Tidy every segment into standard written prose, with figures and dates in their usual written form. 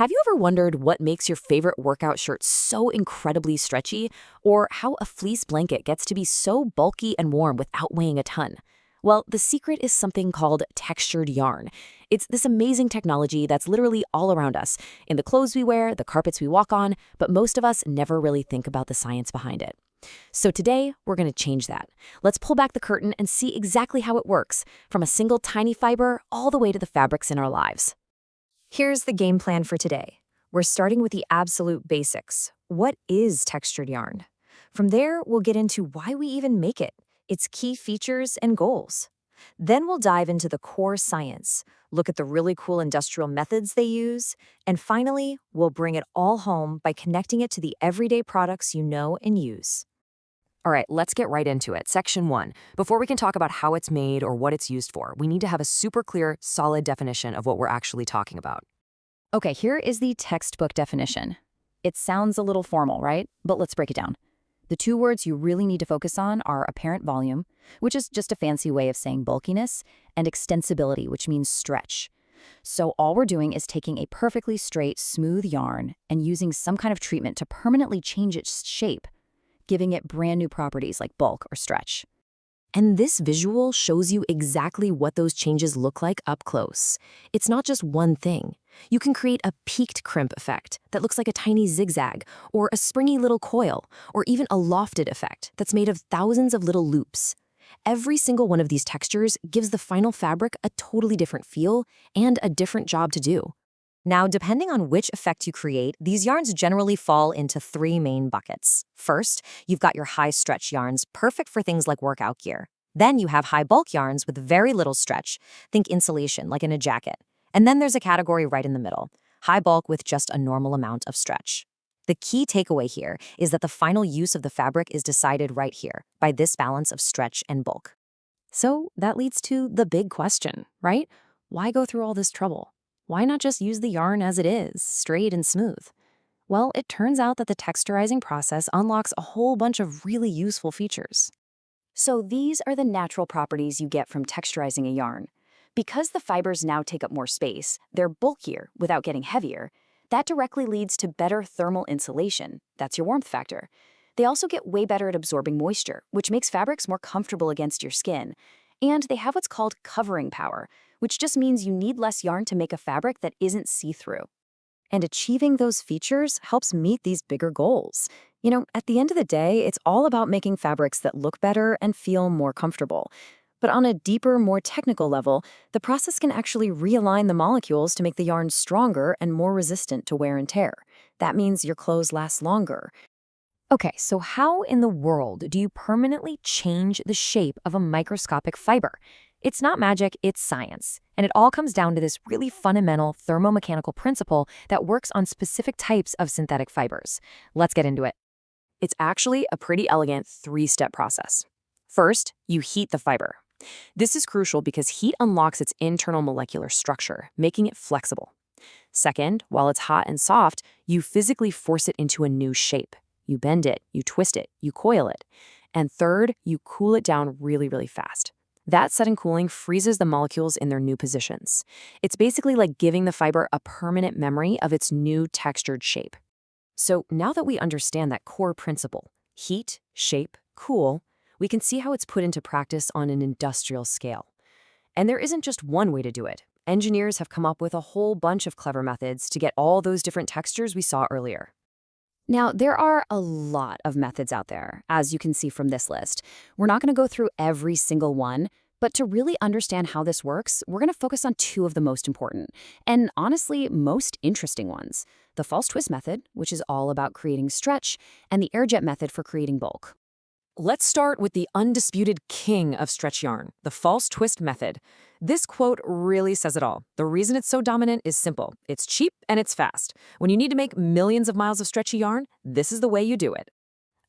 Have you ever wondered what makes your favorite workout shirt so incredibly stretchy, or how a fleece blanket gets to be so bulky and warm without weighing a ton? Well, the secret is something called textured yarn. It's this amazing technology that's literally all around us, in the clothes we wear, the carpets we walk on, but most of us never really think about the science behind it. So today, we're going to change that. Let's pull back the curtain and see exactly how it works, from a single tiny fiber all the way to the fabrics in our lives. Here's the game plan for today. We're starting with the absolute basics. What is textured yarn? From there, we'll get into why we even make it, its key features and goals. Then we'll dive into the core science, look at the really cool industrial methods they use, and finally, we'll bring it all home by connecting it to the everyday products you know and use. All right, let's get right into it. Section 1. Before we can talk about how it's made or what it's used for, we need to have a super clear, solid definition of what we're actually talking about. Okay, here is the textbook definition. It sounds a little formal, right? But let's break it down. The two words you really need to focus on are apparent volume, which is just a fancy way of saying bulkiness, and extensibility, which means stretch. So all we're doing is taking a perfectly straight, smooth yarn and using some kind of treatment to permanently change its shape, giving it brand new properties like bulk or stretch. And this visual shows you exactly what those changes look like up close. It's not just one thing. You can create a peaked crimp effect that looks like a tiny zigzag, or a springy little coil, or even a lofted effect that's made of thousands of little loops. Every single one of these textures gives the final fabric a totally different feel and a different job to do. Now, depending on which effect you create, these yarns generally fall into three main buckets. First, you've got your high-stretch yarns, perfect for things like workout gear. Then you have high-bulk yarns with very little stretch. Think insulation, like in a jacket. And then there's a category right in the middle, high bulk with just a normal amount of stretch. The key takeaway here is that the final use of the fabric is decided right here, by this balance of stretch and bulk. So that leads to the big question, right? Why go through all this trouble? Why not just use the yarn as it is, straight and smooth? Well, it turns out that the texturizing process unlocks a whole bunch of really useful features. So these are the natural properties you get from texturizing a yarn. Because the fibers now take up more space, they're bulkier without getting heavier. That directly leads to better thermal insulation. That's your warmth factor. They also get way better at absorbing moisture, which makes fabrics more comfortable against your skin. And they have what's called covering power, which just means you need less yarn to make a fabric that isn't see-through. And achieving those features helps meet these bigger goals. At the end of the day, it's all about making fabrics that look better and feel more comfortable. But on a deeper, more technical level, the process can actually realign the molecules to make the yarn stronger and more resistant to wear and tear. That means your clothes last longer. Okay, so how in the world do you permanently change the shape of a microscopic fiber? It's not magic, it's science. And it all comes down to this really fundamental thermomechanical principle that works on specific types of synthetic fibers. Let's get into it. It's actually a pretty elegant three-step process. First, you heat the fiber. This is crucial because heat unlocks its internal molecular structure, making it flexible. Second, while it's hot and soft, you physically force it into a new shape. You bend it, you twist it, you coil it. And third, you cool it down really, really fast. That sudden cooling freezes the molecules in their new positions. It's basically like giving the fiber a permanent memory of its new textured shape. So now that we understand that core principle, heat, shape, cool, we can see how it's put into practice on an industrial scale. And there isn't just one way to do it. Engineers have come up with a whole bunch of clever methods to get all those different textures we saw earlier. Now, there are a lot of methods out there, as you can see from this list. We're not going to go through every single one, but to really understand how this works, we're going to focus on two of the most important, and honestly, most interesting ones. The false twist method, which is all about creating stretch, and the air jet method for creating bulk. Let's start with the undisputed king of stretch yarn, the false twist method. This quote really says it all. The reason it's so dominant is simple. It's cheap and it's fast. When you need to make millions of miles of stretchy yarn, this is the way you do it.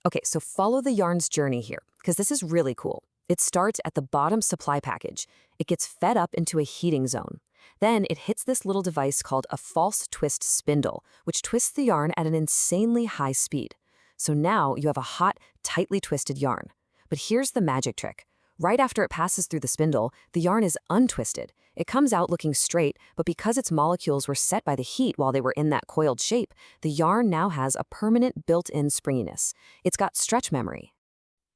Okay, so follow the yarn's journey here, because this is really cool. It starts at the bottom supply package. It gets fed up into a heating zone. Then it hits this little device called a false twist spindle, which twists the yarn at an insanely high speed. So now you have a hot, tightly twisted yarn. But here's the magic trick. Right after it passes through the spindle, the yarn is untwisted. It comes out looking straight, but because its molecules were set by the heat while they were in that coiled shape, the yarn now has a permanent built-in springiness. It's got stretch memory.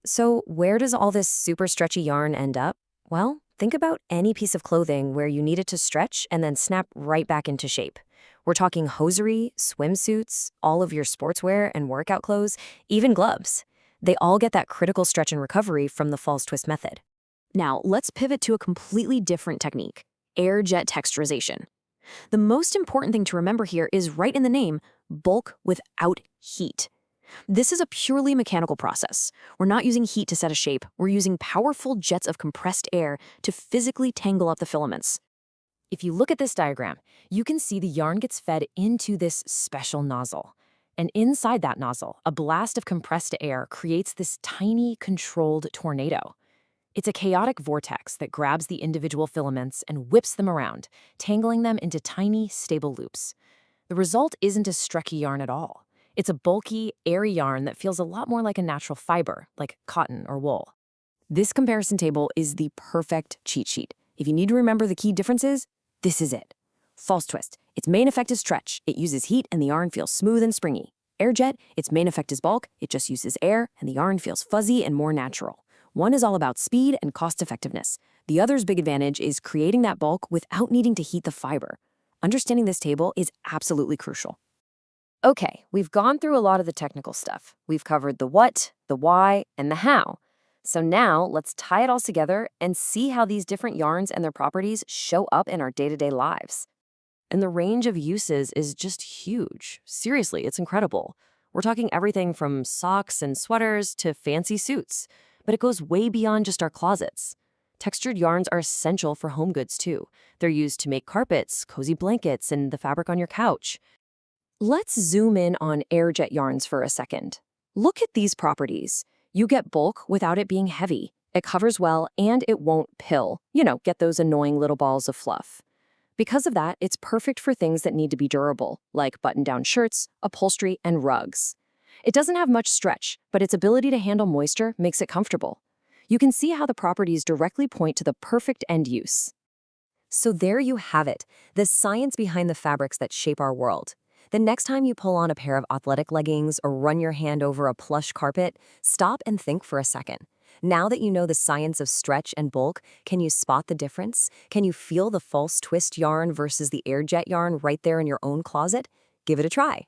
So where does all this super stretchy yarn end up? Well, think about any piece of clothing where you need it to stretch and then snap right back into shape. We're talking hosiery, swimsuits, all of your sportswear and workout clothes, even gloves. They all get that critical stretch and recovery from the false twist method. Now, let's pivot to a completely different technique, air jet texturization. The most important thing to remember here is right in the name, bulk without heat. This is a purely mechanical process. We're not using heat to set a shape. We're using powerful jets of compressed air to physically tangle up the filaments. If you look at this diagram, you can see the yarn gets fed into this special nozzle. And inside that nozzle, a blast of compressed air creates this tiny, controlled tornado. It's a chaotic vortex that grabs the individual filaments and whips them around, tangling them into tiny, stable loops. The result isn't a stretchy yarn at all. It's a bulky, airy yarn that feels a lot more like a natural fiber, like cotton or wool. This comparison table is the perfect cheat sheet. If you need to remember the key differences, this is it. False twist. Its main effect is stretch. It uses heat and the yarn feels smooth and springy. Air jet, its main effect is bulk. It just uses air and the yarn feels fuzzy and more natural. One is all about speed and cost effectiveness. The other's big advantage is creating that bulk without needing to heat the fiber. Understanding this table is absolutely crucial. Okay, we've gone through a lot of the technical stuff. We've covered the what, the why, and the how. So now let's tie it all together and see how these different yarns and their properties show up in our day-to-day lives. And the range of uses is just huge. Seriously, it's incredible. We're talking everything from socks and sweaters to fancy suits, but it goes way beyond just our closets. Textured yarns are essential for home goods too. They're used to make carpets, cozy blankets, and the fabric on your couch. Let's zoom in on air jet yarns for a second. Look at these properties. You get bulk without it being heavy. It covers well and it won't pill. Get those annoying little balls of fluff. Because of that, it's perfect for things that need to be durable, like button-down shirts, upholstery, and rugs. It doesn't have much stretch, but its ability to handle moisture makes it comfortable. You can see how the properties directly point to the perfect end use. So there you have it, the science behind the fabrics that shape our world. The next time you pull on a pair of athletic leggings or run your hand over a plush carpet, stop and think for a second. Now that you know the science of stretch and bulk, can you spot the difference? Can you feel the false twist yarn versus the air jet yarn right there in your own closet? Give it a try.